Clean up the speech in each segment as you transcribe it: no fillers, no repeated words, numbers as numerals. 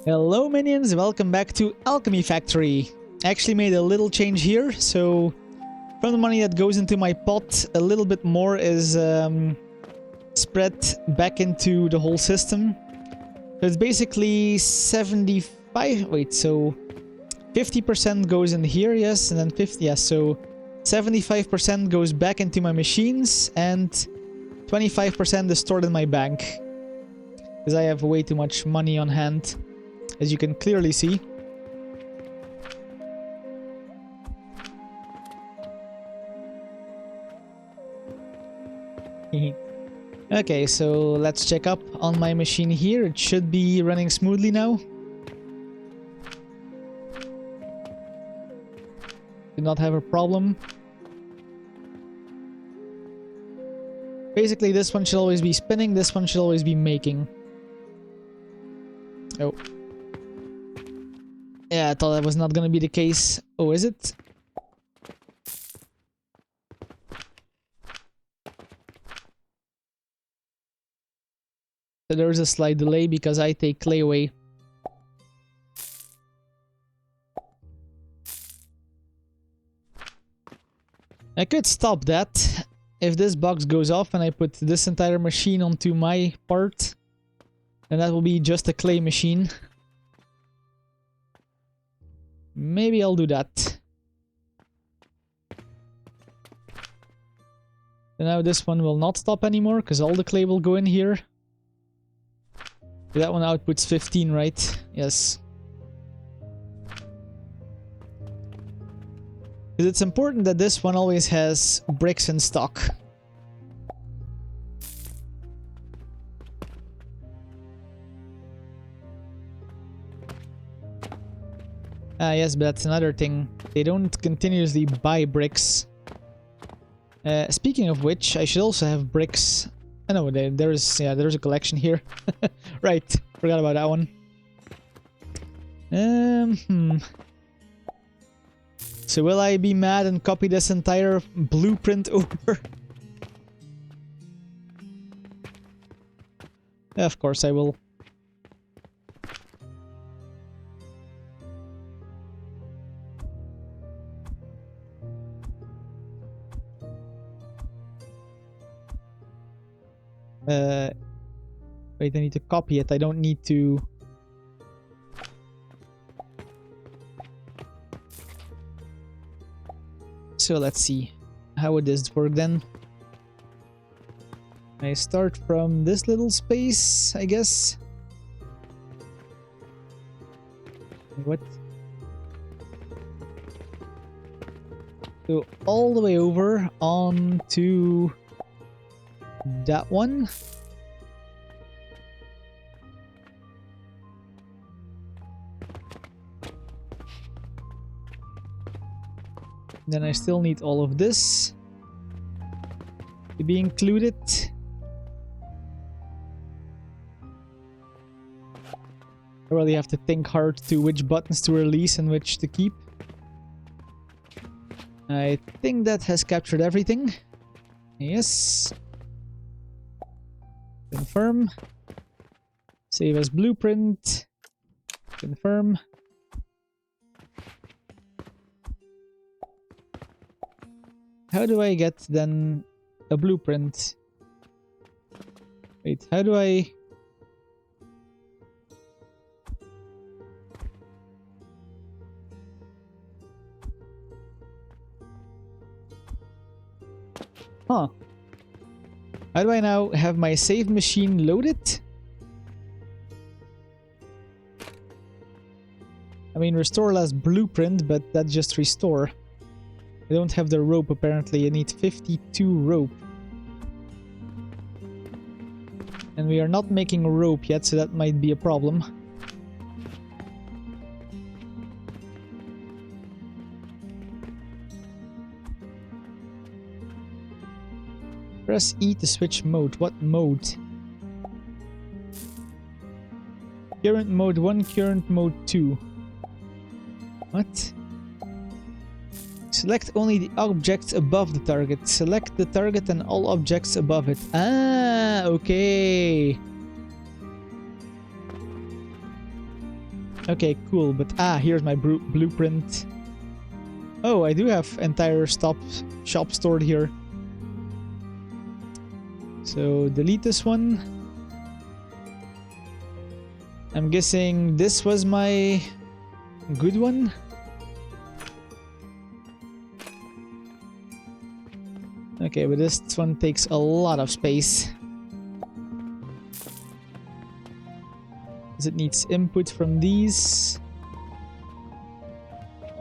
Hello minions, welcome back to Alchemy Factory. I actually made a little change here, so from the money that goes into my pot, a little bit more is spread back into the whole system. So it's basically 75, wait, so 50% goes in here, yes, and then 50, yes, so 75% goes back into my machines and 25% is stored in my bank. Because I have way too much money on hand, as you can clearly see. Okay, so let's check up on my machine here. It should be running smoothly now. Do not have a problem. Basically, this one should always be spinning, this one should always be making. Oh. Yeah, I thought that was not gonna be the case. Oh, is it? So there is a slight delay because I take clay away. I could stop that if this box goes off and I put this entire machine onto my part. And that will be just a clay machine. Maybe I'll do that. So now this one will not stop anymore because all the clay will go in here. That one outputs 15, right? Yes. Because it's important that this one always has bricks in stock. Ah, yes, but that's another thing. They don't continuously buy bricks. Speaking of which, I should also have bricks. I know there's a collection here. Right, forgot about that one. So will I be mad and copy this entire blueprint over? Of course I will. Wait, I need to copy it. I don't need to... So let's see. How would this work then? I start from this little space, I guess. What? So all the way over onto that one. Then I still need all of this to be included. I really have to think hard to which buttons to release and which to keep. I think that has captured everything. Yes. Confirm. Save as blueprint. Confirm. How do I get then a blueprint? Wait, how do I... Huh. How do I now have my save machine loaded? I mean, restore last blueprint, but that's just restore. I don't have the rope apparently. I need 52 rope. And we are not making rope yet, so that might be a problem. Press E to switch mode. What mode? Current mode 1, current mode 2. What? Select only the objects above the target. Select the target and all objects above it. Ah, okay. Okay, cool, but here's my blueprint. Oh, I do have entire shop stored here. So delete this one. I'm guessing this was my good one. Okay, but this one takes a lot of space. Because it needs input from these.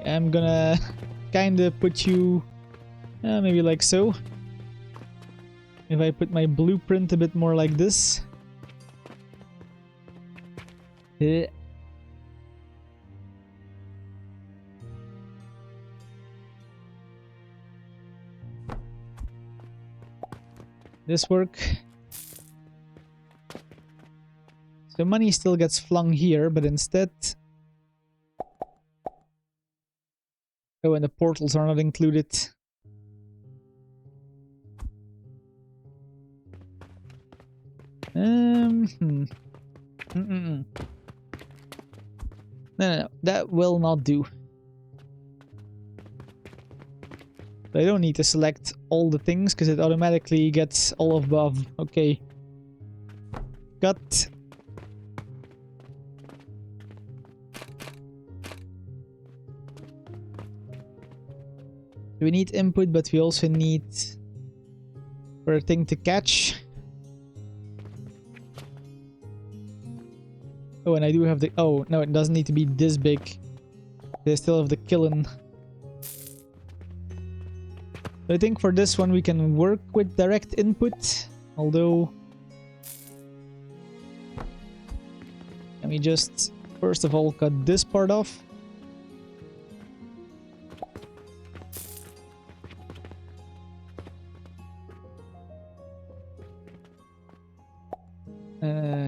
I'm gonna kinda put you maybe like so. If I put my blueprint a bit more like this. This work. So money still gets flung here, but instead... Oh, and the portals are not included. No, that will not do. I don't need to select all the things because it automatically gets all above. Okay. Cut. We need input, but we also need for a thing to catch. Oh, and I do have the... Oh, no, it doesn't need to be this big. They still have the kiln. I think for this one we can work with direct input, although... Let me just, first of all, cut this part off.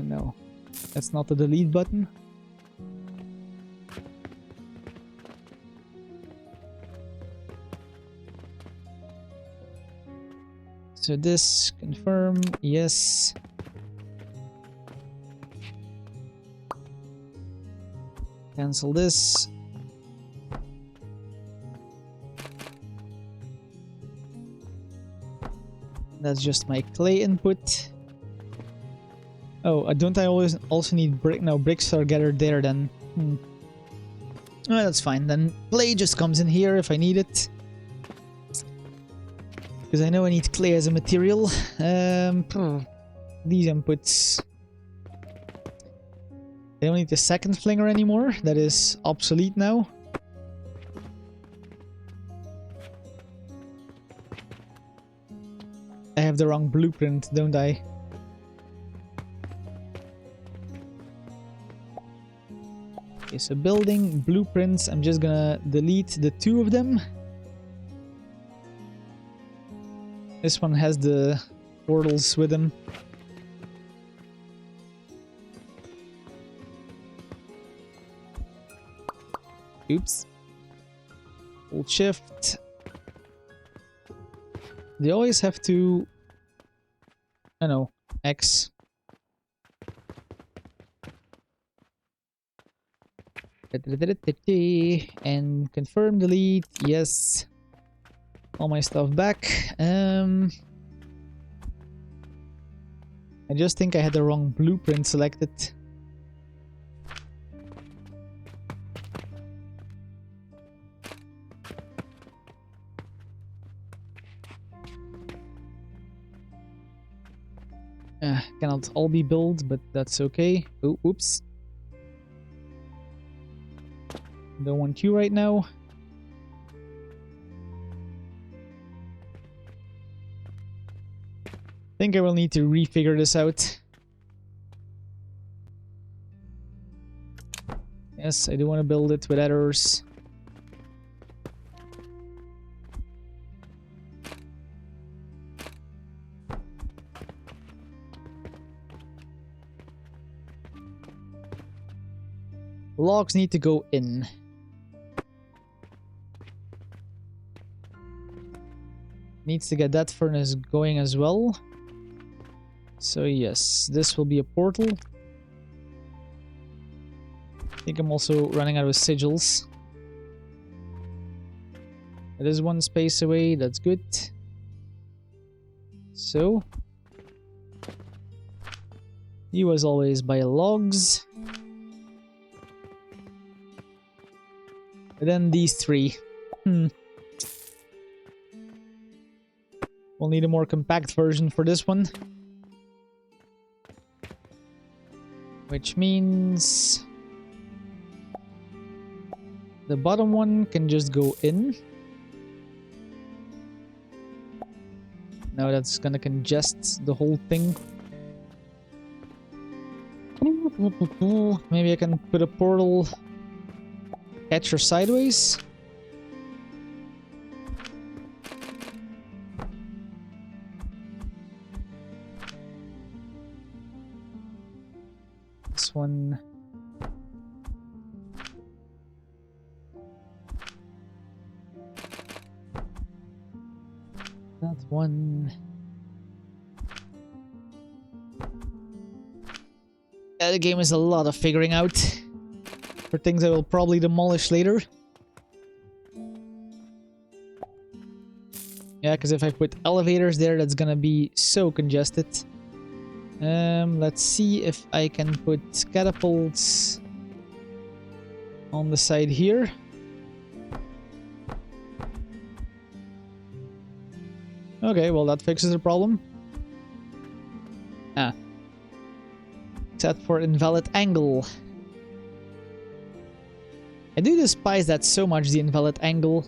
No. That's not the delete button. So this, confirm, yes. Cancel this. That's just my clay input. Oh, don't I always also need brick? No, bricks are gathered there then. Oh, that's fine. Then clay just comes in here if I need it. Because I know I need clay as a material. These inputs. I don't need the second flinger anymore. That is obsolete now. I have the wrong blueprint, don't I? Okay, so building blueprints, I'm just gonna delete the two of them. This one has the portals with them. Oops. Hold shift. They always have to... I know, X. And confirm, delete, yes. All my stuff back. I just think I had the wrong blueprint selected. Cannot all be built, but that's okay. Oh, oops. Don't want you right now. I think I will need to refigure this out. Yes, I do want to build it with errors. Logs need to go in. Needs to get that furnace going as well. So yes, this will be a portal. I think I'm also running out of sigils. It is one space away, that's good. So, you as always buy logs. And then these three. We'll need a more compact version for this one. Which means the bottom one can just go in. Now that's gonna congest the whole thing. Maybe I can put a portal catcher sideways. This one. That one. Yeah, the game is a lot of figuring out for things I will probably demolish later. Yeah, because if I put elevators there, that's gonna be so congested. Let's see if I can put catapults on the side here. Okay, well that fixes the problem. Ah. Except for invalid angle. I do despise that so much, the invalid angle.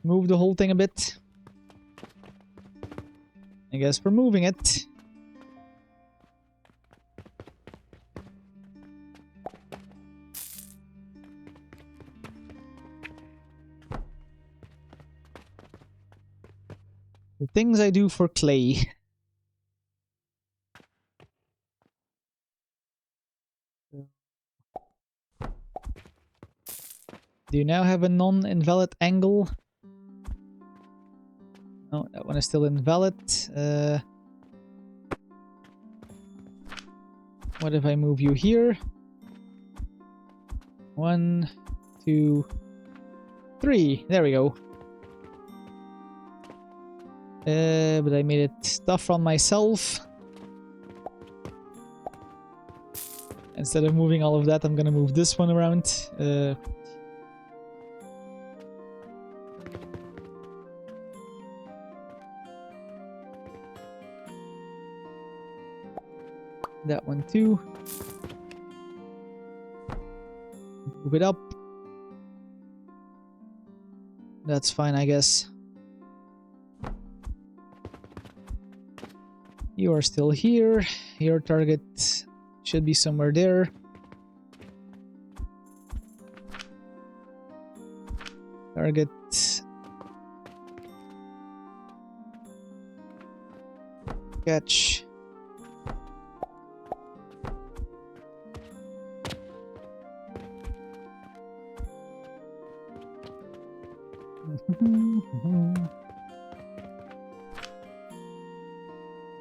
Move the whole thing a bit. I guess we're moving it. The things I do for clay. Do you now have a non-invalid angle? No, that one is still invalid. What if I move you here? 1, 2, 3. There we go. But I made it tough on myself. Instead of moving all of that, I'm gonna move this one around. That one too. Move it up. That's fine, I guess. You are still here. Your target should be somewhere there. Target. Catch.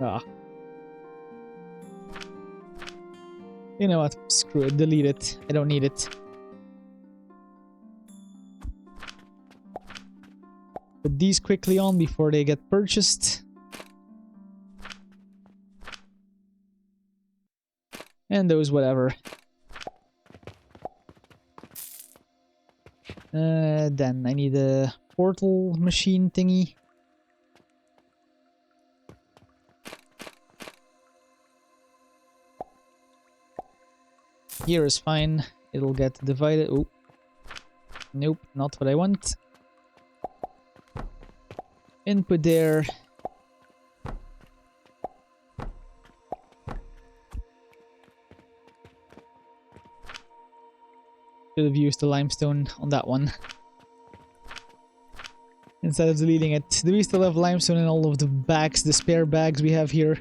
Ah. You know what? Screw it. Delete it. I don't need it. Put these quickly on before they get purchased. And those whatever. Then I need a portal machine thingy. Here is fine. It'll get divided. Oh. Nope, not what I want. Input there. Should have used the limestone on that one. Instead of deleting it. Do we still have limestone in all of the bags, the spare bags we have here?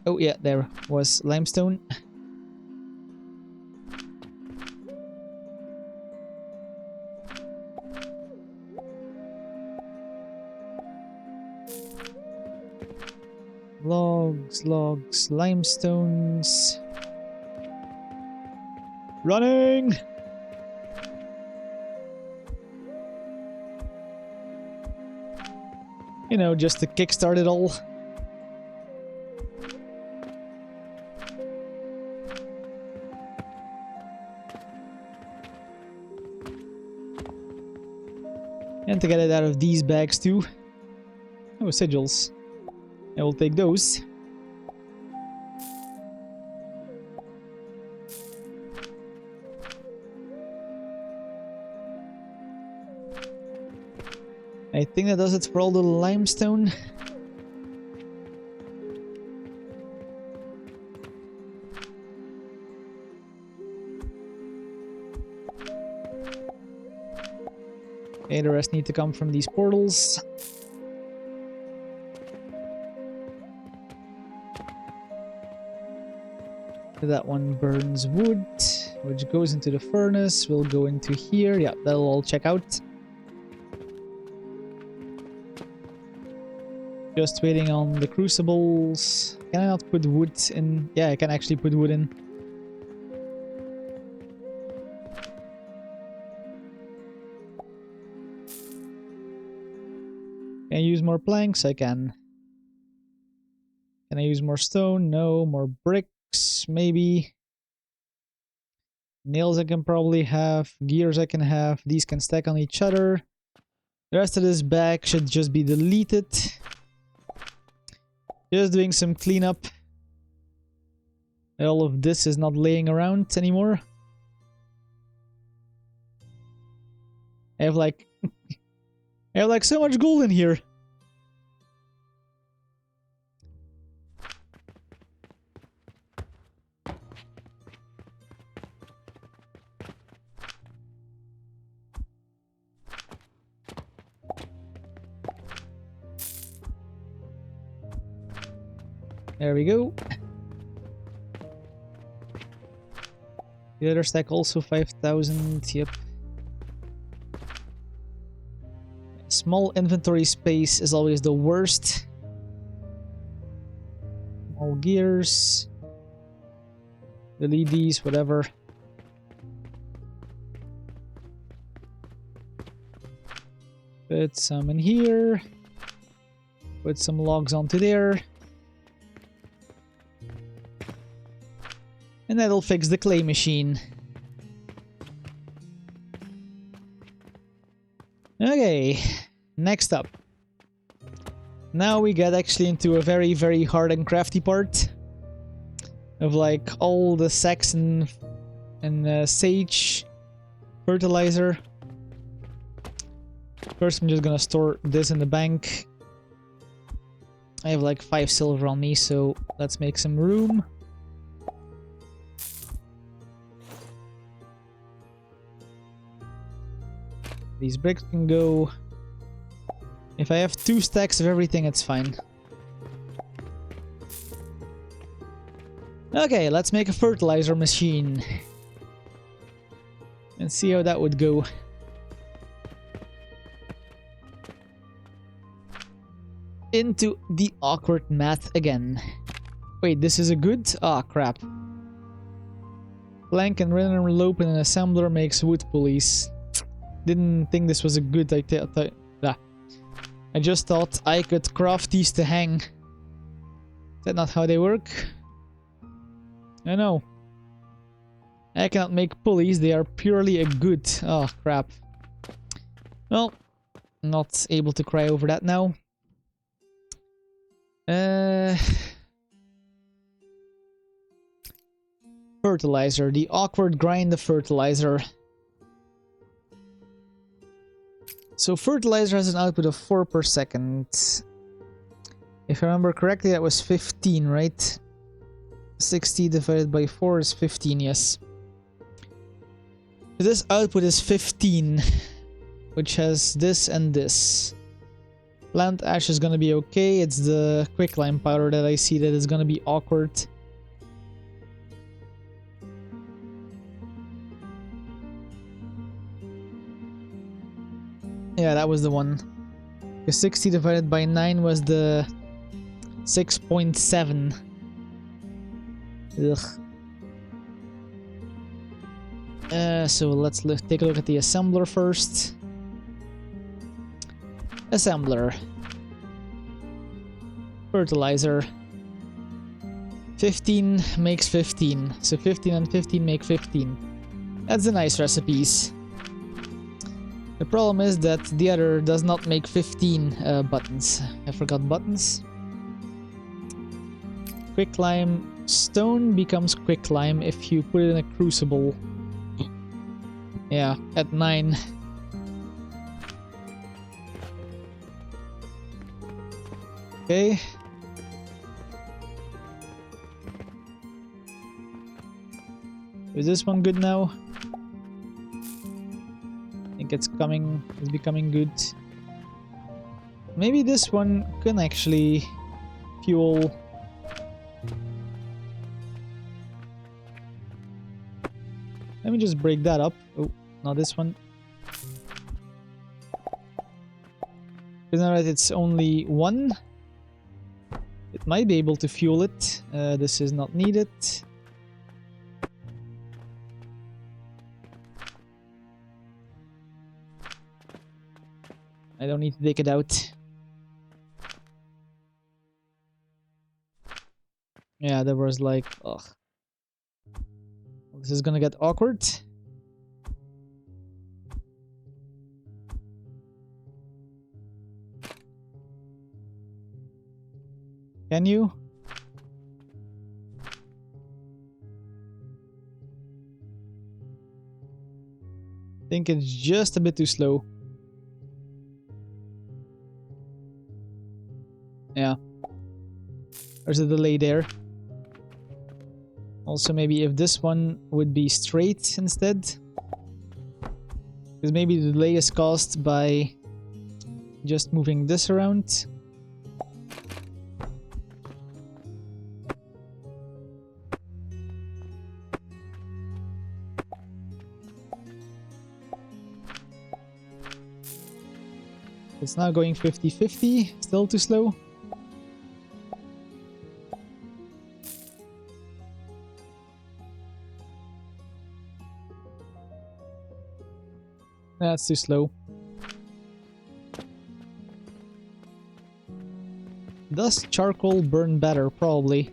Oh yeah, there was limestone. Logs, logs, limestones. Running! You know, just to kickstart it all. And to get it out of these bags too. Oh, sigils. I will take those. I think that does it for all the limestone. Okay, the rest need to come from these portals. That one burns wood, which goes into the furnace, will go into here. Yeah, that'll all check out. Just waiting on the crucibles. Can I not put wood in? Yeah, I can actually put wood in. Can I use more planks? I can. Can I use more stone? No. More bricks? Maybe. Nails I can probably have. Gears I can have. These can stack on each other. The rest of this bag should just be deleted. Just doing some cleanup. All of this is not laying around anymore. I have like... I have like so much gold in here. There we go. The other stack also 5,000. Yep. Small inventory space is always the worst. All gears. Delete these, whatever. Put some in here. Put some logs onto there. And that'll fix the clay machine. Okay, next up. Now we get actually into a very, very hard and crafty part. Of like all the sacks and sage fertilizer. First I'm just gonna store this in the bank. I have like 5 silver on me, so let's make some room. These bricks can go. If I have 2 stacks of everything, it's fine. Okay, let's make a fertilizer machine. And see how that would go. Into the awkward math again. Wait, this is a good? Ah, crap. Plank and random lope in an assembler makes wood pulleys. Didn't think this was a good idea. I just thought I could craft these to hang. Is that not how they work? I know. I cannot make pulleys, they are purely a good. Oh, crap. Well, not able to cry over that now. Fertilizer, the awkward grind of fertilizer. So fertilizer has an output of 4 per second. If I remember correctly, that was 15, right? 60 divided by 4 is 15, yes. So this output is 15, which has this and this. Plant ash is gonna be okay, it's the quicklime powder that I see that is gonna be awkward. Yeah, that was the one. Because 60 divided by 9 was the 6.7. Ugh. So let's take a look at the assembler first. Assembler. Fertilizer. 15 makes 15. So 15 and 15 make 15. That's the nice recipes. The problem is that the other does not make 15 buttons. I forgot buttons. Quicklime. Stone becomes quicklime if you put it in a crucible. Yeah, at 9. Okay. Is this one good now? I think it's becoming good. Maybe this one can actually fuel. Let me just break that up. Oh, not this one. Because now that it's only 1, it might be able to fuel it. This is not needed. I don't need to take it out. Yeah, there was like, ugh. This is gonna get awkward. Can you? I think it's just a bit too slow. Yeah. There's a delay there. Also, maybe if this one would be straight instead. Because maybe the delay is caused by just moving this around. It's now going 50-50, still too slow. That's too slow. Does charcoal burn better? Probably.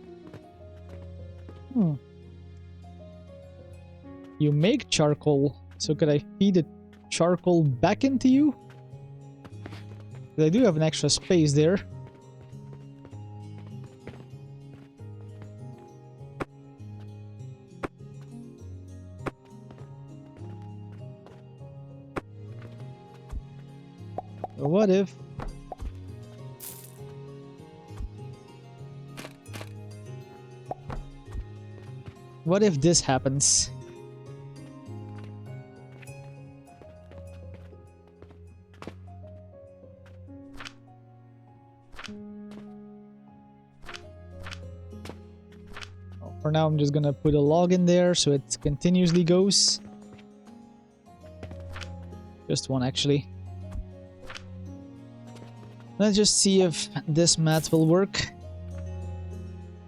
You make charcoal, so could I feed the charcoal back into you? I do have an extra space there. So what if... What if this happens? For now, I'm just gonna put a log in there so it continuously goes. Just one, actually. Let's just see if this mat will work.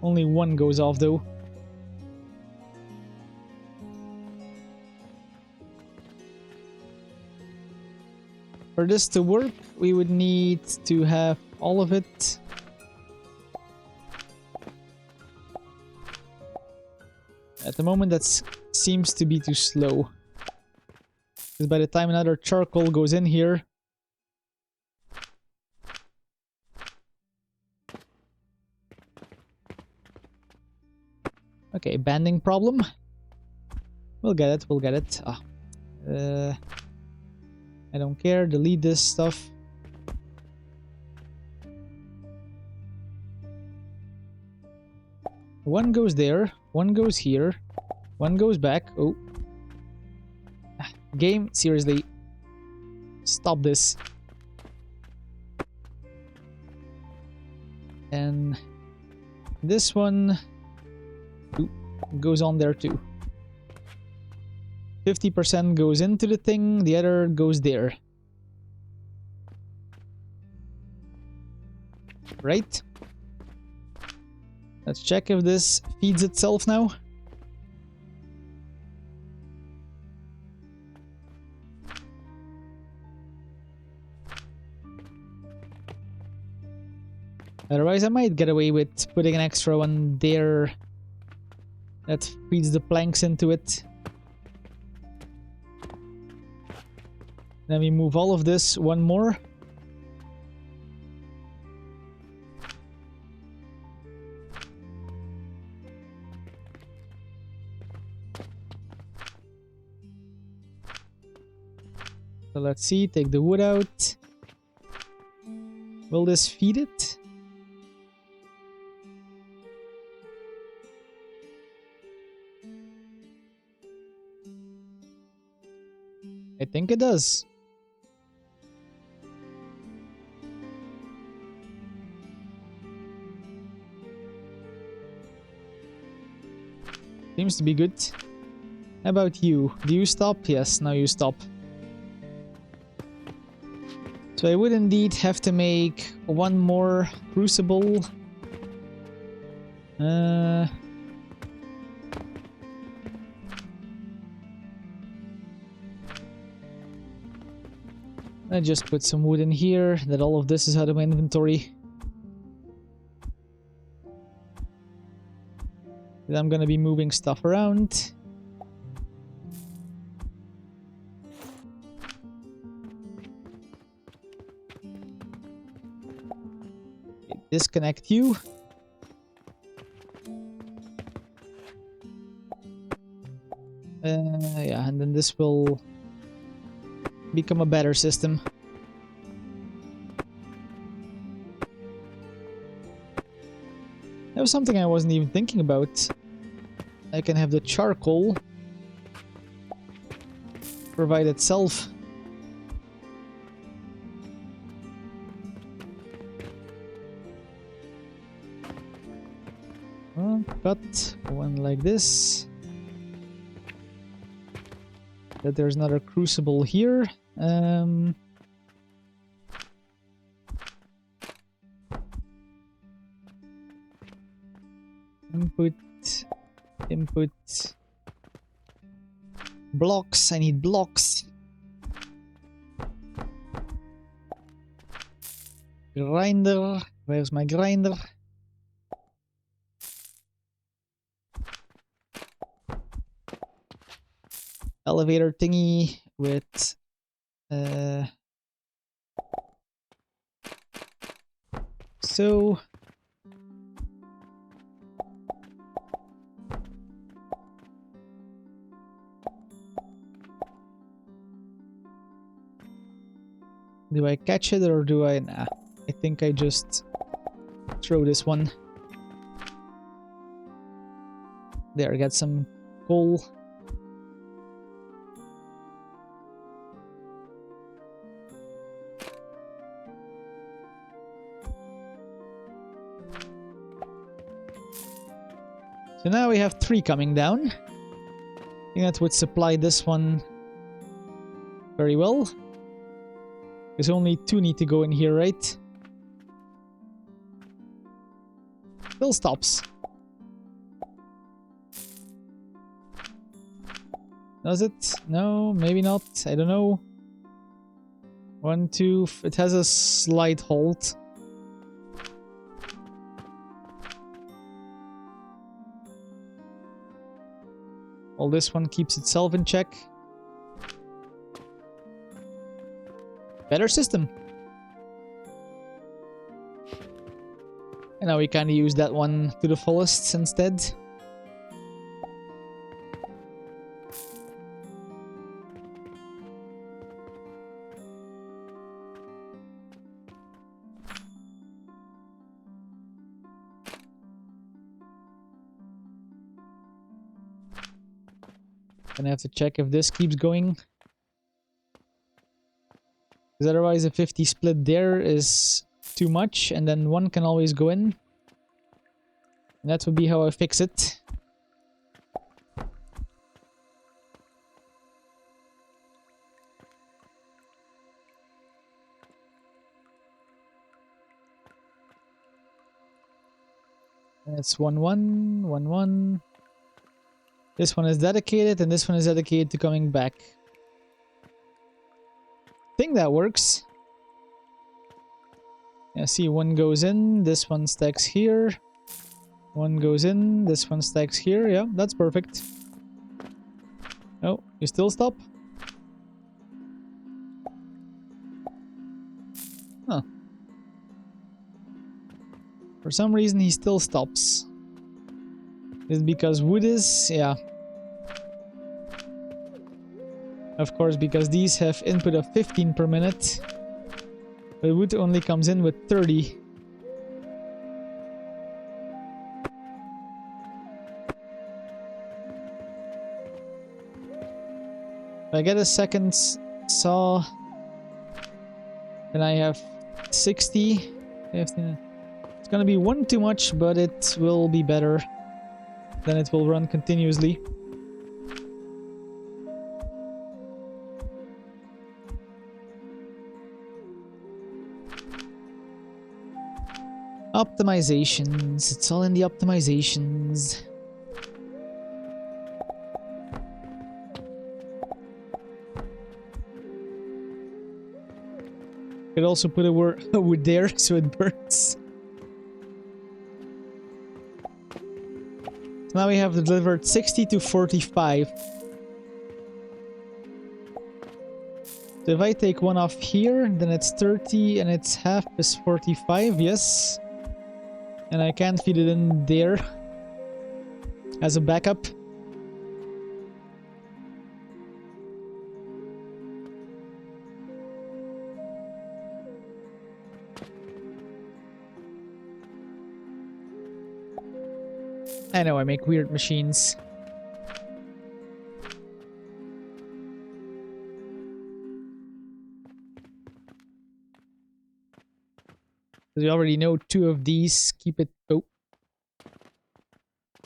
Only one goes off, though. For this to work, we would need to have all of it. At the moment, that seems to be too slow. Because by the time another charcoal goes in here... Okay, banding problem. We'll get it, we'll get it. I don't care, delete this stuff. One goes there, one goes here, one goes back. Oh. Game, seriously. Stop this. And this one goes on there too. 50% goes into the thing, the other goes there. Right? Let's check if this feeds itself now. Otherwise, I might get away with putting an extra one there that feeds the planks into it. Then we move all of this one more. So let's see, take the wood out. Will this feed it? I think it does. Seems to be good. How about you? Do you stop? Yes, now you stop. So I would indeed have to make one more crucible. I just put some wood in here, that all of this is out of my inventory. I'm gonna be moving stuff around. Okay, disconnect you. Yeah, and then this will become a better system. That was something I wasn't even thinking about. I can have the charcoal provide itself. Cut one like this. That there's another crucible here. Input. Blocks. I need blocks. Grinder. Where's my grinder? Elevator thingy with so do I catch it or do I? Nah, I think I just throw this one. There, I got some coal. So now we have 3 coming down. I think that would supply this one very well. Because only 2 need to go in here, right? Still stops. Does it? No, maybe not. I don't know. 1, 2... It has a slight halt. Well, this one keeps itself in check. Better system. And now we kind of use that one to the fullest instead. Gonna have to check if this keeps going. Because otherwise a 50 split there is too much, and then one can always go in. And that would be how I fix it. And it's 1-1, 1-1. This one is dedicated, and this one is dedicated to coming back. I think that works. Yeah, see, one goes in, this one stacks here. One goes in, this one stacks here. Yeah, that's perfect. Oh, you still stop? Huh. For some reason, he still stops. Is it because wood is? Yeah. Of course, because these have input of 15 per minute. But wood only comes in with 30. If I get a second saw, then I have 60. 15. It's gonna be one too much, but it will be better. Then it will run continuously. Optimizations. It's all in the optimizations. Could also put a wood there so it burns. So now we have delivered 60 to 45. So if I take one off here, then it's 30 and its half is 45, yes. And I can feed it in there as a backup. I know I make weird machines. You already know two of these. Keep it... Oh.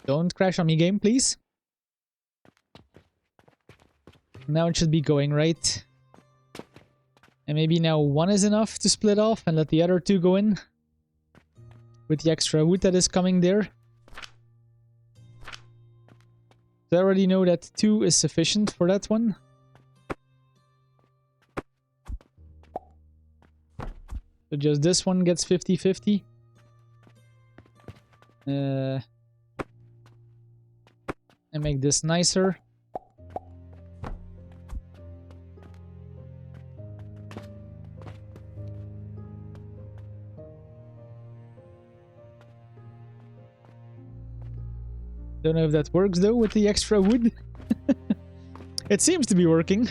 Don't crash on me, game, please. Now it should be going, right? And maybe now one is enough to split off and let the other two go in. With the extra wood that is coming there. So I already know that 2 is sufficient for that one. So just this one gets 50-50. And make this nicer. Don't know if that works though with the extra wood. It seems to be working.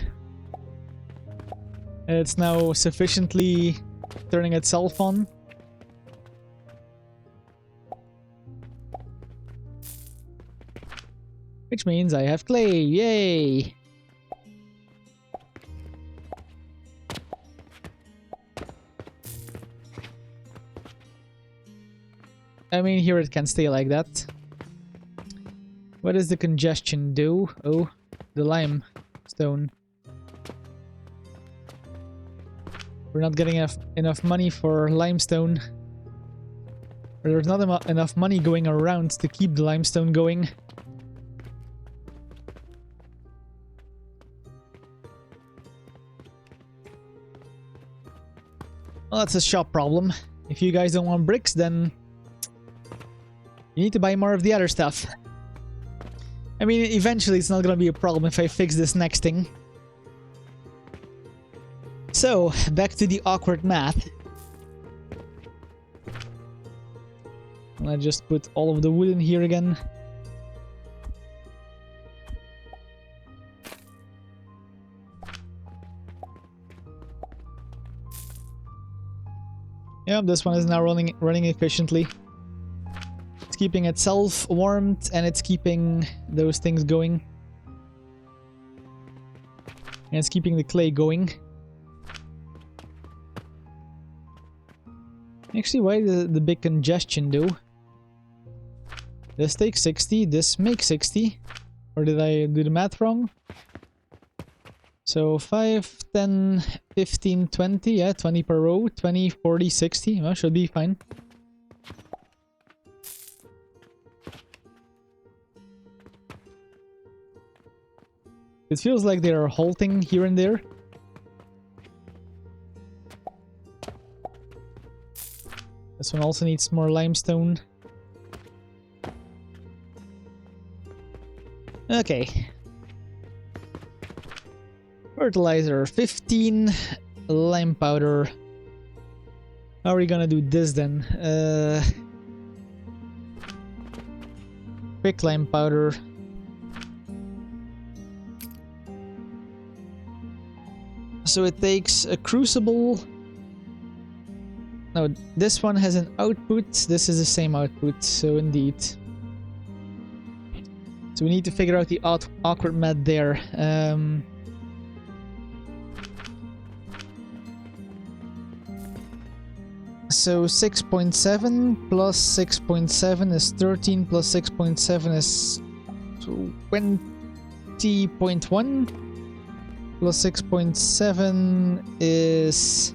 It's now sufficiently turning itself on. Which means I have clay. Yay! I mean, here it can stay like that. What does the congestion do? Oh, the limestone. We're not getting enough money for limestone. Or there's not enough money going around to keep the limestone going. Well, that's a shop problem. If you guys don't want bricks, then you need to buy more of the other stuff. I mean, eventually it's not gonna be a problem if I fix this next thing. So, back to the awkward math. Let's just put all of the wood in here again. Yeah, this one is now running efficiently. It's keeping itself warmed and it's keeping those things going. And it's keeping the clay going. Actually, why the big congestion though? This takes 60, this makes 60. Or did I do the math wrong? So 5, 10, 15, 20, yeah, 20 per row, 20, 40, 60, well, should be fine. It feels like they are halting here and there. This one also needs more limestone. Okay. Fertilizer 15, lime powder. How are we gonna do this then? Quick lime powder. So it takes a crucible. No, this one has an output. This is the same output, so indeed. So we need to figure out the awkward mat there. So 6.7 plus 6.7 is 13 plus 6.7 is 20.1 plus 6.7 is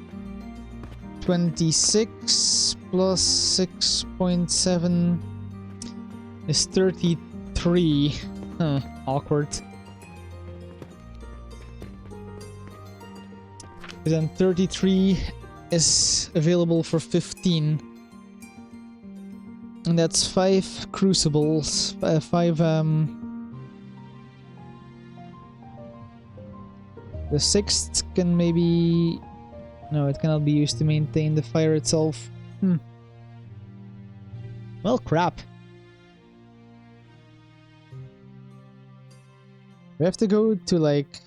26 plus 6.7 is 33. Awkward. Then 33 is available for 15. And that's 5 crucibles. 5 the 6th can maybe... No, it cannot be used to maintain the fire itself. Well, crap. We have to go to like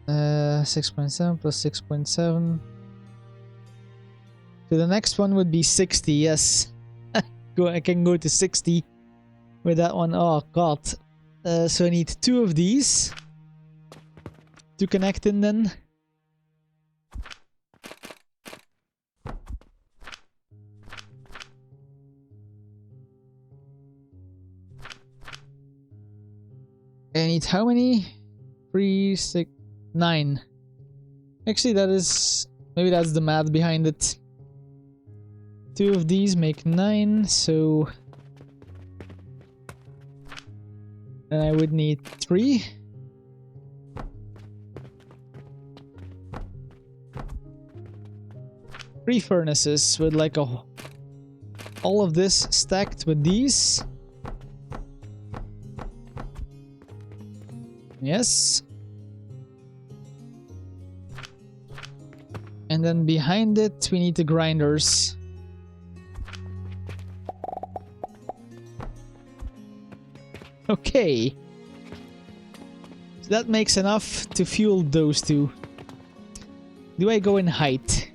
6.7 plus 6.7. So the next one would be 60, yes. I can go to 60 with that one. Oh god. So I need 2 of these to connect in then. I need how many? 3, 6, 9. Actually, that is... Maybe that's the math behind it. 2 of these make 9, so... And I would need 3. Three furnaces with like all of this stacked with these. Yes. And then behind it we need the grinders. Okay. So that makes enough to fuel those 2. Do I go in height?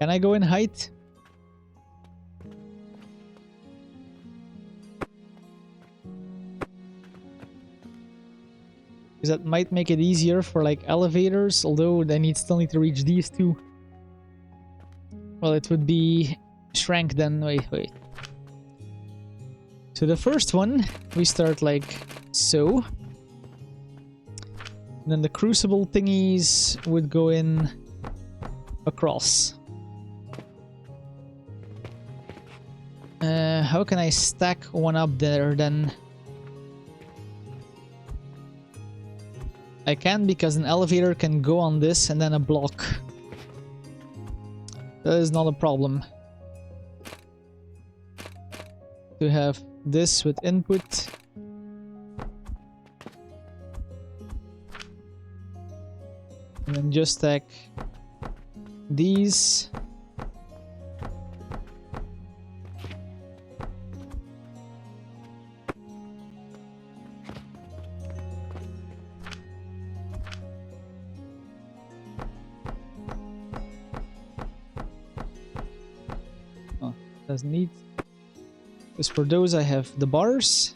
Can I go in height? Because that might make it easier for like elevators, although they still need to reach these 2. Well, it would be shrank then. Wait. So the first one, we start like so. And then the crucible thingies would go in across. How can I stack one up there then? I can, because an elevator can go on this and then a block. That is not a problem. To have this with input. And then just stack these. Doesn't need. Because for those I have the bars.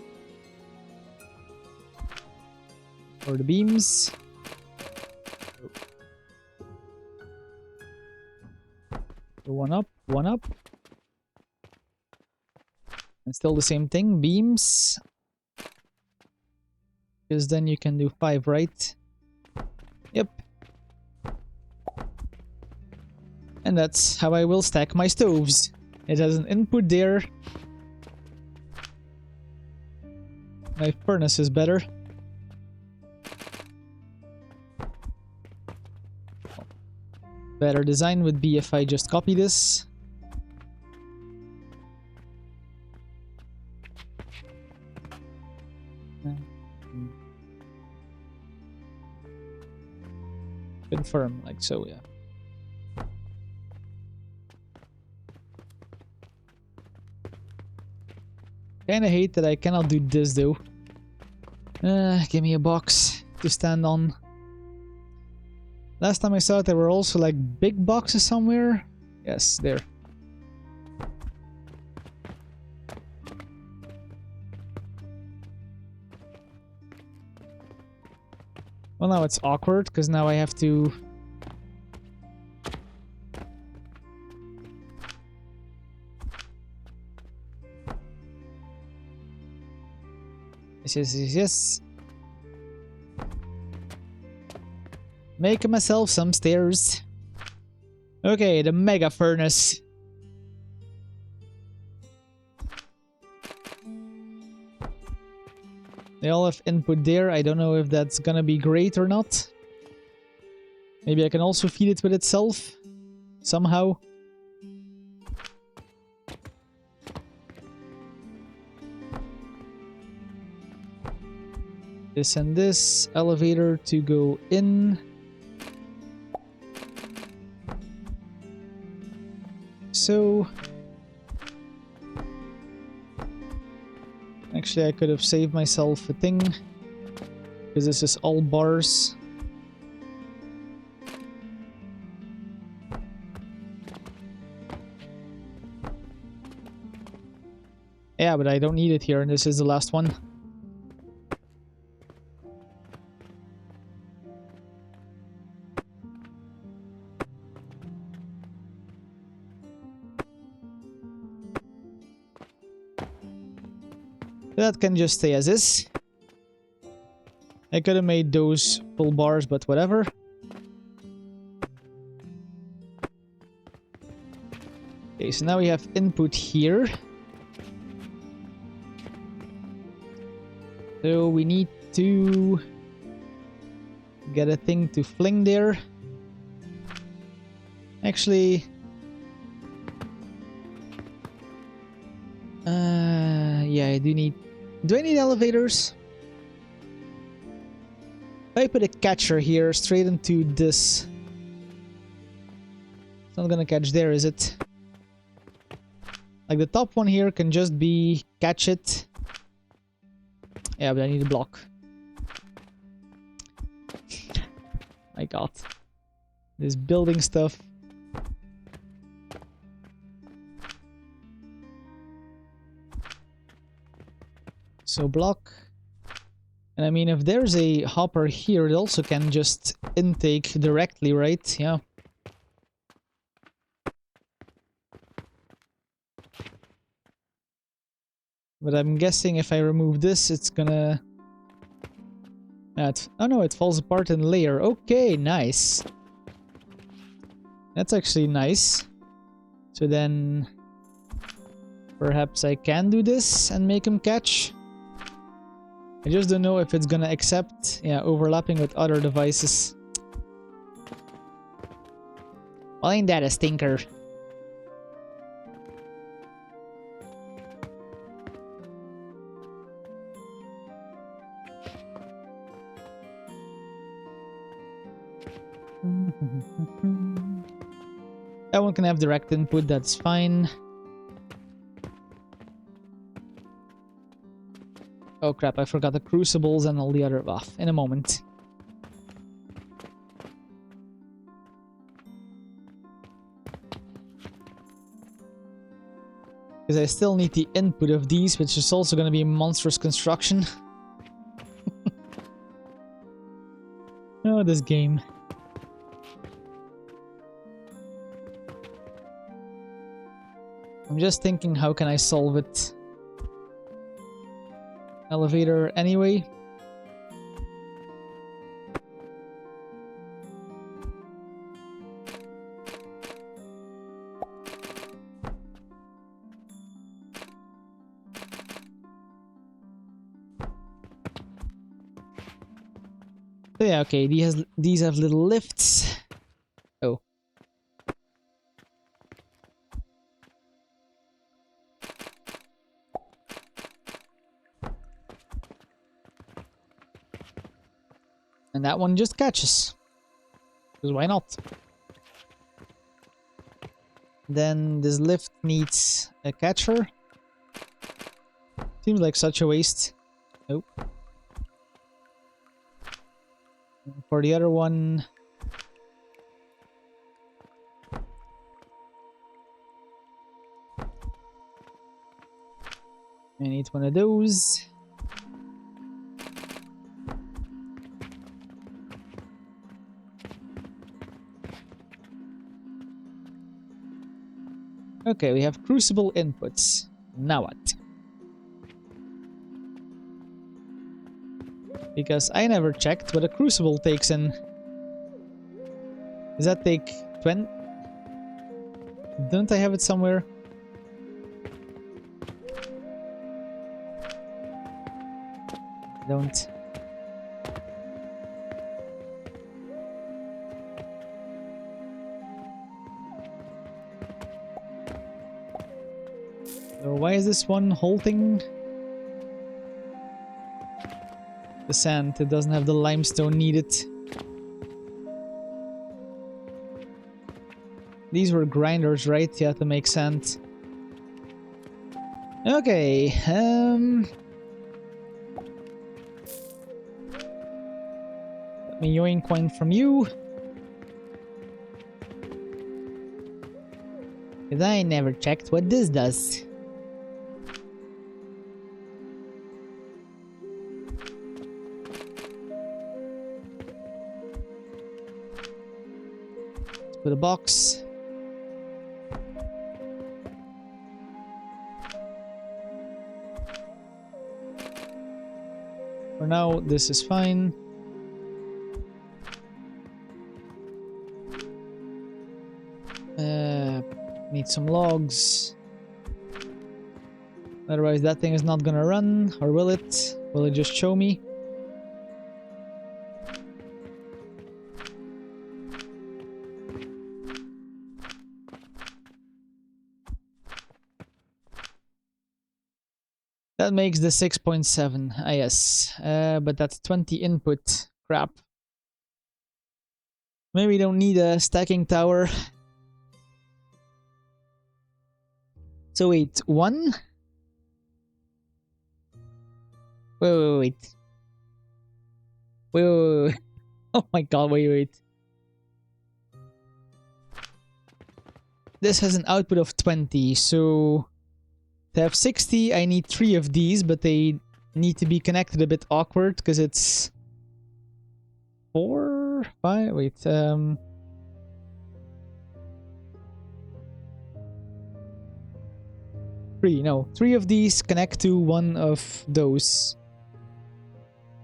Or the beams. So one up. And still the same thing, beams. Because then you can do 5, right? Yep. And that's how I will stack my stoves. It has an input there. My furnace is better. Better design would be if I just copy this. Confirm, like so, yeah. Kinda hate that I cannot do this though. Give me a box to stand on. Last time I saw it, there were also like big boxes somewhere. Yes, there. Well, now it's awkward because now I have to... Yes. Make myself some stairs. Okay, the mega furnace. They all have input there. I don't know if that's gonna be great or not. Maybe I can also feed it with itself somehow. This and this elevator to go in. So actually I could have saved myself a thing because this is all bars. Yeah, but I don't need it here, and this is the last one. That can just stay as is. I could have made those full bars, but whatever. Okay, so now we have input here. So we need to get a thing to fling there. Actually... yeah, I do need... Do I need elevators? If I put a catcher here straight into this... It's not gonna catch there, is it? Like the top one here can just be... catch it. Yeah, but I need a block. My god. This building stuff. So block. And I mean, if there's a hopper here, it also can just intake directly, right? Yeah. But I'm guessing if I remove this, it's gonna... oh no, it falls apart in layer. Okay, nice. That's actually nice. So then... perhaps I can do this and make him catch. I just don't know if it's gonna accept, yeah, overlapping with other devices. Well, ain't that a stinker? That one can have direct input, that's fine. Oh crap, I forgot the crucibles and all the other buff in a moment. Because I still need the input of these, which is also going to be a monstrous construction. Oh, this game. I'm just thinking, how can I solve it? Elevator anyway. So yeah, okay, these have little lifts. Oh. And that one just catches. Because why not? Then this lift needs a catcher. Seems like such a waste. Nope. For the other one... I need one of those. Okay, we have crucible inputs. Now what? Because I never checked what a crucible takes in. Does that take 20? Don't I have it somewhere? Don't. So why is this one halting? The sand, it doesn't have the limestone needed. These were grinders, right? Yeah, to make sand. Okay, let me yoink one from you. Because I never checked what this does. Let's put a box. For now, this is fine. Need some logs. Otherwise that thing is not gonna run, or will it? Will it just show me? That makes the 6.7, yes. But that's 20 input. Crap. Maybe we don't need a stacking tower. So wait, one? Wait. Wait. Oh my god, wait. This has an output of 20, so... To have 60, I need 3 of these, but they need to be connected a bit awkward, because it's... 4? 5? Wait, 3, no. 3 of these connect to one of those.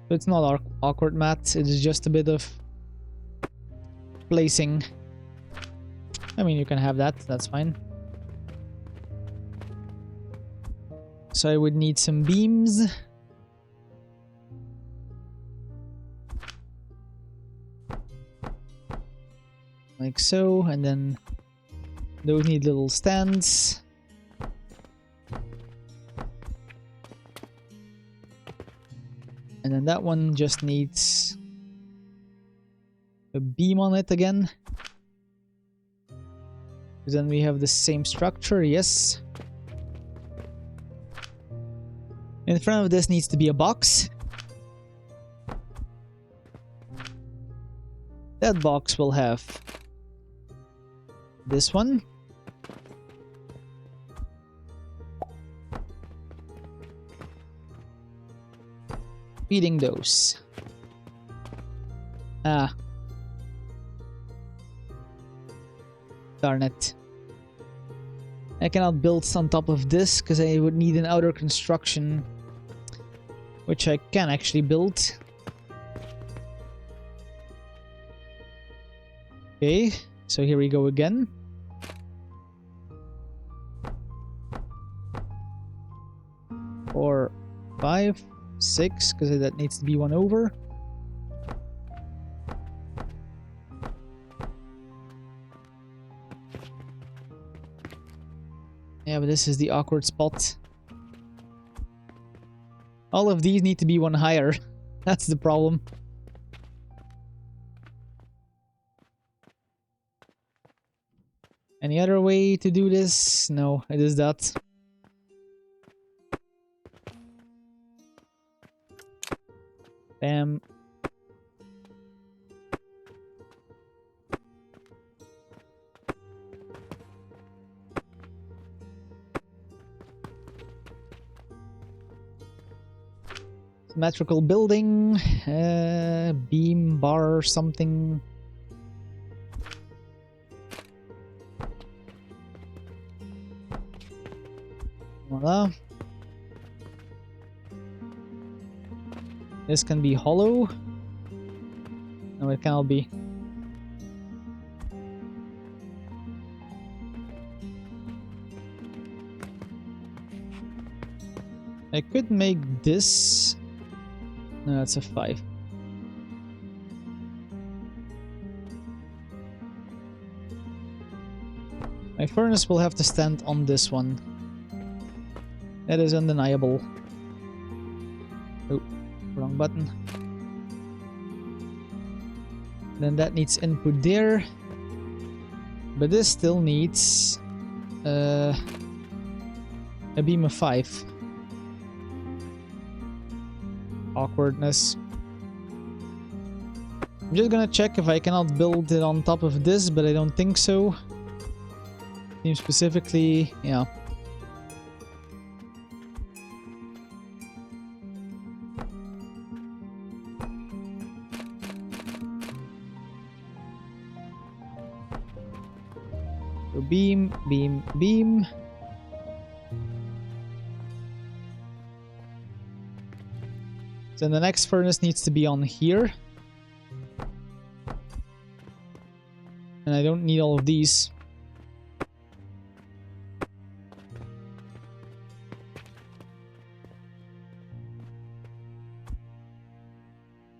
So it's not awkward, Matt. It's just a bit of... placing. I mean, you can have that. That's fine. So I would need some beams. Like so, and then those need little stands. And then that one just needs a beam on it again. Because then we have the same structure, yes. In front of this needs to be a box. That box will have this one. Feeding those. Ah. Darn it. I cannot build on top of this because I would need an outer construction, which I can actually build. Okay, so here we go again. Four, 5, 6, because that needs to be one over. Yeah, but this is the awkward spot. All of these need to be one higher. That's the problem. Any other way to do this? No, it is that. Bam. Symmetrical building, beam, bar, something. Voila. This can be hollow. No, it cannot be. I could make this. No, that's a 5. My furnace will have to stand on this one. That is undeniable. Oh, wrong button. Then that needs input there. But this still needs a beam of 5. Awkwardness. I'm just gonna check if I cannot build it on top of this, but I don't think so. Seems specifically, yeah. So beam, beam, beam. So the next furnace needs to be on here. And I don't need all of these.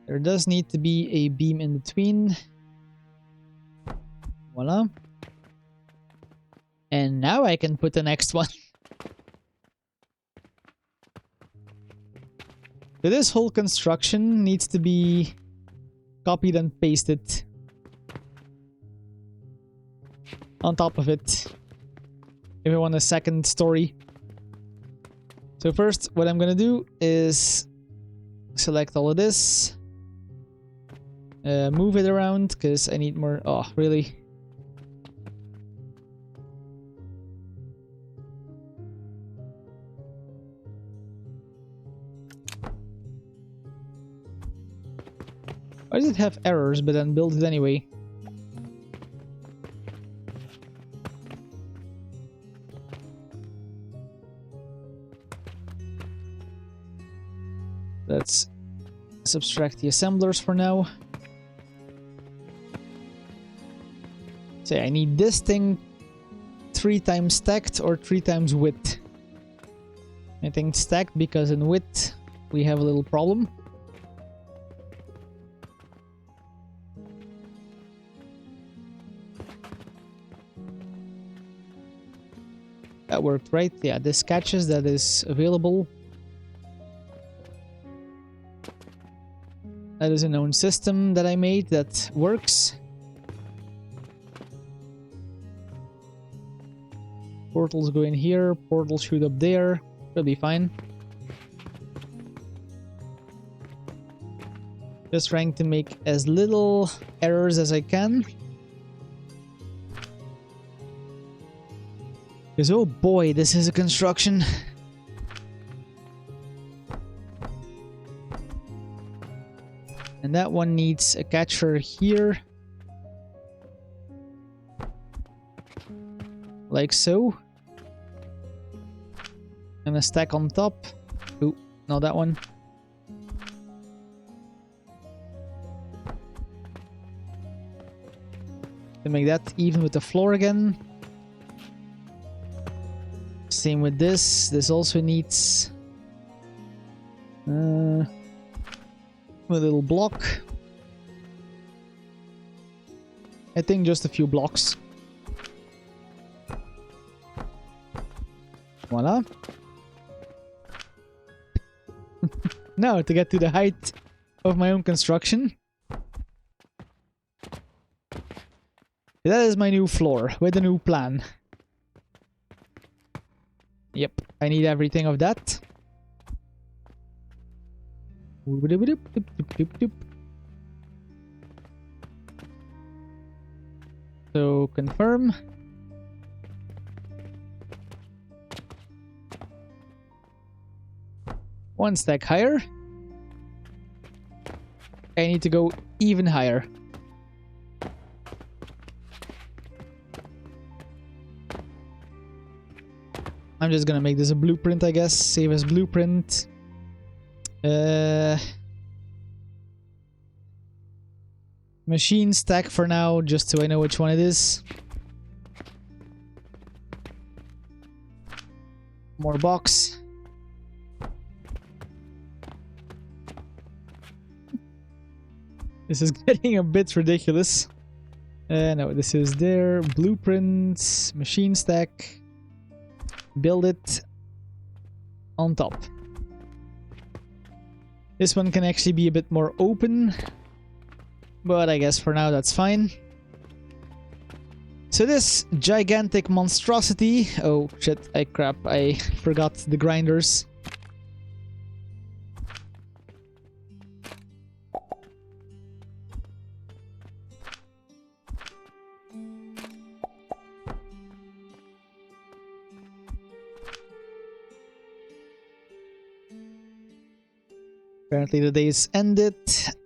There does need to be a beam in between. Voila. And now I can put the next one. So this whole construction needs to be copied and pasted on top of it if I want a second story. So first, what I'm gonna do is select all of this, move it around because I need more. Oh, really? Why does it have errors, but then build it anyway? Let's subtract the assemblers for now. Say I need this thing 3 times stacked or 3 times width. I think stacked because in width we have a little problem. That worked, right? Yeah, this catches, that is available. That is a known system that I made that works. Portals go in here, portals shoot up there. It'll be fine. Just trying to make as little errors as I can. Because oh boy, this is a construction. And that one needs a catcher here. Like so. And a stack on top. Ooh, not that one. To make that even with the floor again. Same with this. This also needs a little block. I think just a few blocks. Voila. Now to get to the height of my own construction. That is my new floor with a new plan. Yep, I need everything of that. So confirm. One stack higher. I need to go even higher. I'm just gonna make this a blueprint, I guess. Save as blueprint. Machine stack for now, just so I know which one it is. More box. This is getting a bit ridiculous. No, this is their blueprints, machine stack. Build it on top. This one can actually be a bit more open, but I guess for now that's fine. So this gigantic monstrosity... Oh shit, I forgot the grinders. Apparently the day's ended.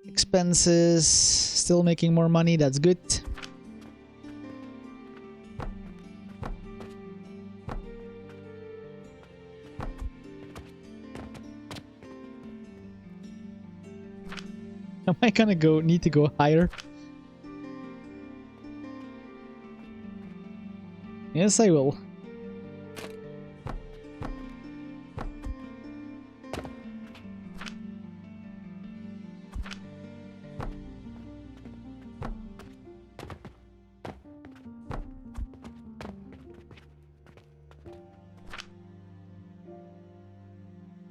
Expenses, still making more money, that's good. Am I gonna need to go higher? Yes, I will.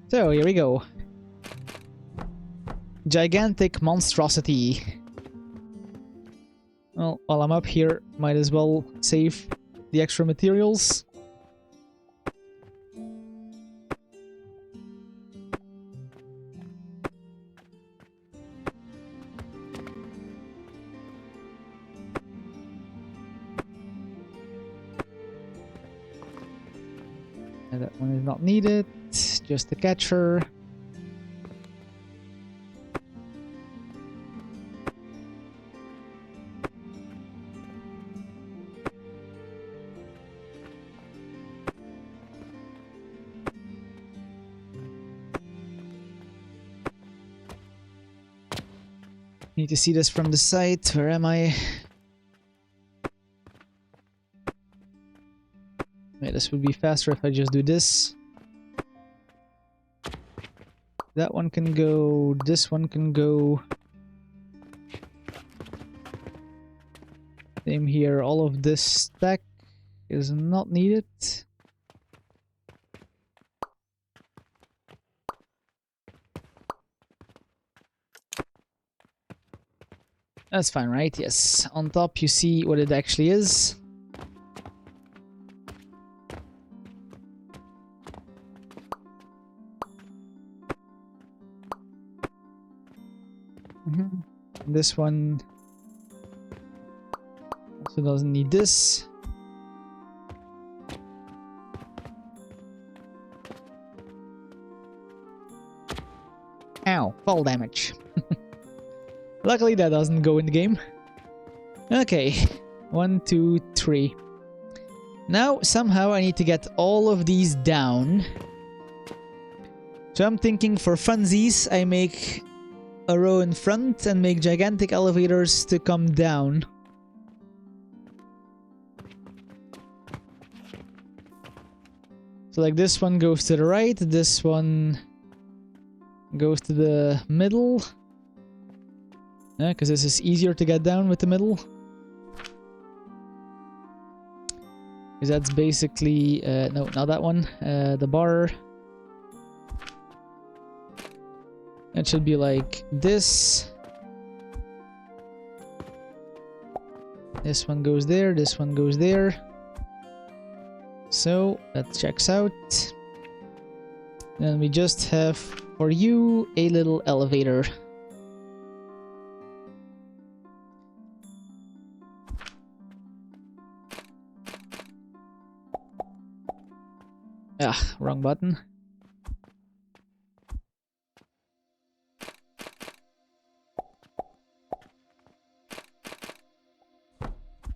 So, here we go. Gigantic monstrosity. Well, while I'm up here, might as well save the extra materials. And that one is not needed. Just the catcher. Need to see this from the side. Where am I? Yeah, this would be faster if I just do this. That one can go, this one can go. Same here, all of this stack is not needed. That's fine, right? Yes. On top you see what it actually is. This one also doesn't need this. Ow, fall damage. Luckily that doesn't go in the game. Okay, 1, 2, 3. Now somehow I need to get all of these down. So I'm thinking for funsies I make a row in front and make gigantic elevators to come down. So like this one goes to the right, this one goes to the middle. Yeah, because this is easier to get down with the middle. Because that's basically... no, not that one. The bar. It should be like this. This one goes there, this one goes there. So, that checks out. Then we just have, for you, a little elevator. Ah, wrong button.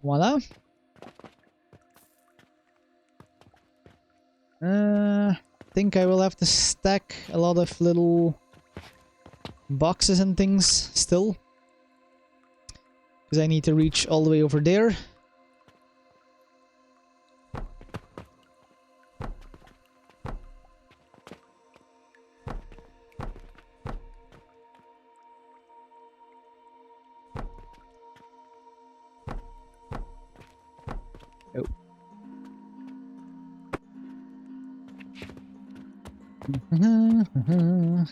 Voila. Think I will have to stack a lot of little boxes and things still. Because I need to reach all the way over there.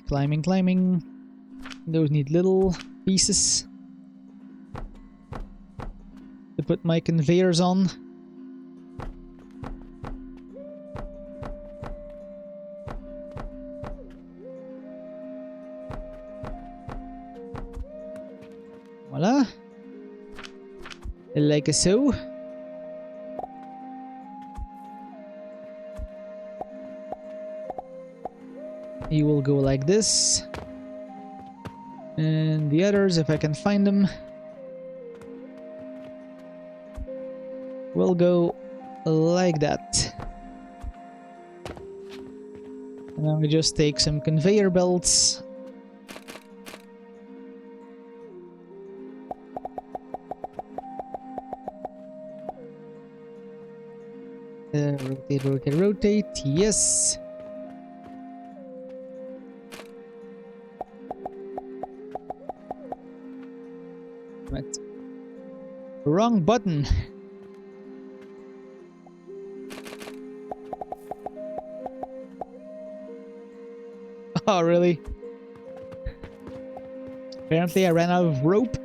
Climbing, climbing. Those need little pieces to put my conveyors on. Voila. Like so. You will go like this. And the others, if I can find them, will go like that. And then we just take some conveyor belts. Rotate, rotate, rotate. Yes. Right. Wrong button. Oh, really? Apparently I ran out of rope.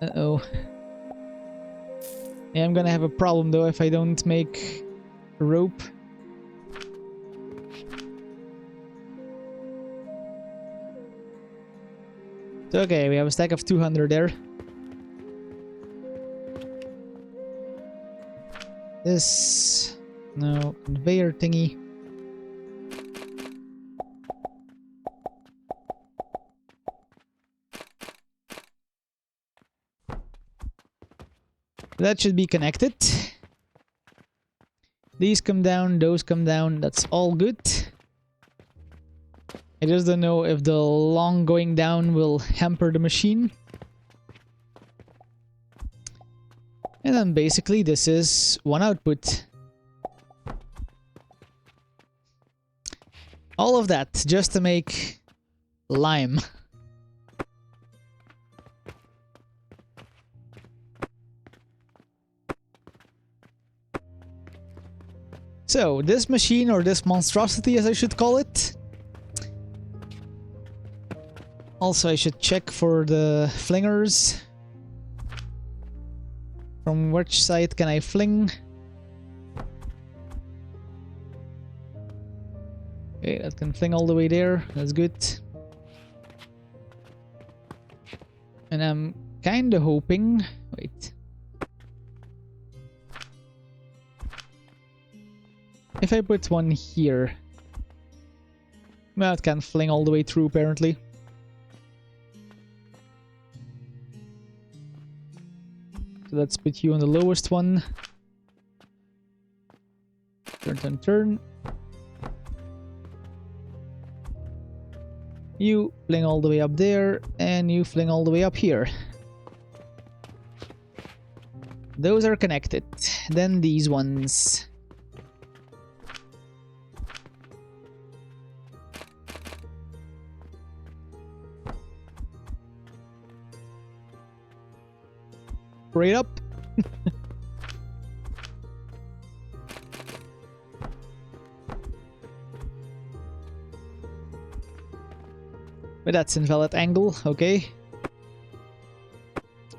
Uh-oh. Yeah, I'm gonna have a problem though if I don't make rope. So, okay, we have a stack of 200 there. This... no, conveyor thingy. That should be connected. These come down, those come down, that's all good. I just don't know if the long going down will hamper the machine. And then basically this is one output. All of that just to make lime. So, this machine, or this monstrosity as I should call it. Also, I should check for the flingers. From which side can I fling? Okay, that can fling all the way there. That's good. And I'm kinda hoping... wait. If I put one here... well, it can fling all the way through, apparently. So let's put you on the lowest one. Turn, turn, turn. You fling all the way up there, and you fling all the way up here. Those are connected. Then these ones. Straight up. But that's invalid angle, okay.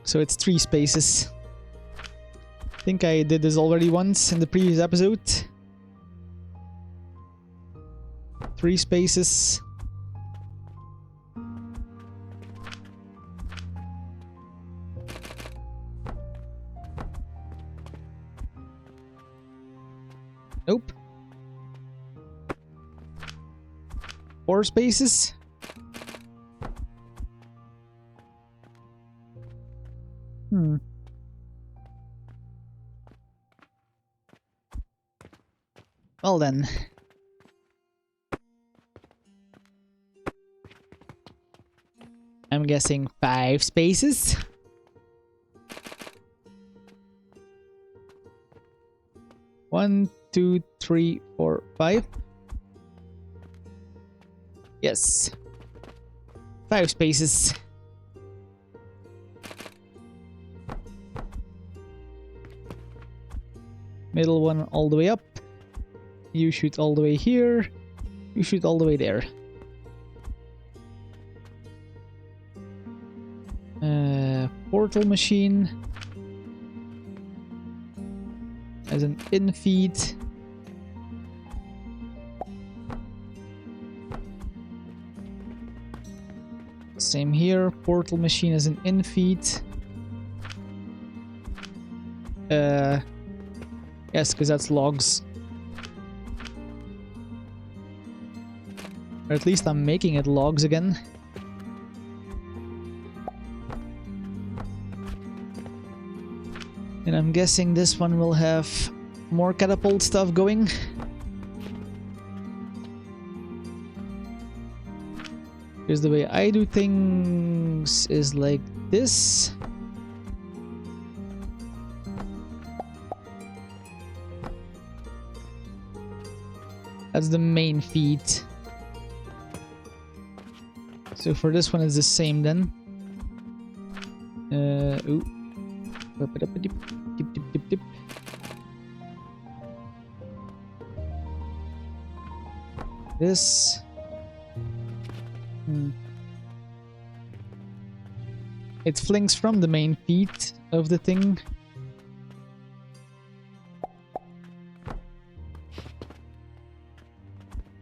So it's 3 spaces. I think I did this already once in the previous episode. 3 spaces. Nope. 4 spaces. Well then. I'm guessing 5 spaces. One, 2, 3, 4, 5. Yes. 5 spaces. Middle one all the way up. You shoot all the way here. You shoot all the way there. Portal machine. As an in-feed. Same here. Portal machine as an in-feed. Yes, because that's logs. Or at least I'm making it logs again. And I'm guessing this one will have more catapult stuff going. Because the way I do things is like this. That's the main feed. So for this one it's the same then. Ooh. Dip, dip, dip, dip. This. It flings from the main feed of the thing.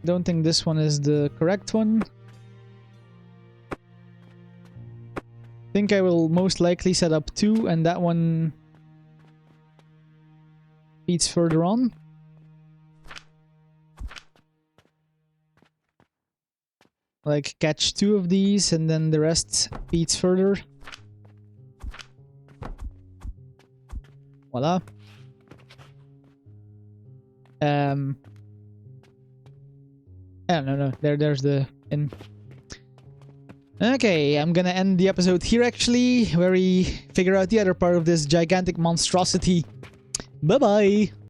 Don't think this one is the correct one. Think I will most likely set up 2 and that one feeds further on. Like catch 2 of these and then the rest feeds further. Voila. Oh, no, there's the in. Okay, I'm gonna end the episode here actually, where we figure out the other part of this gigantic monstrosity. Bye-bye!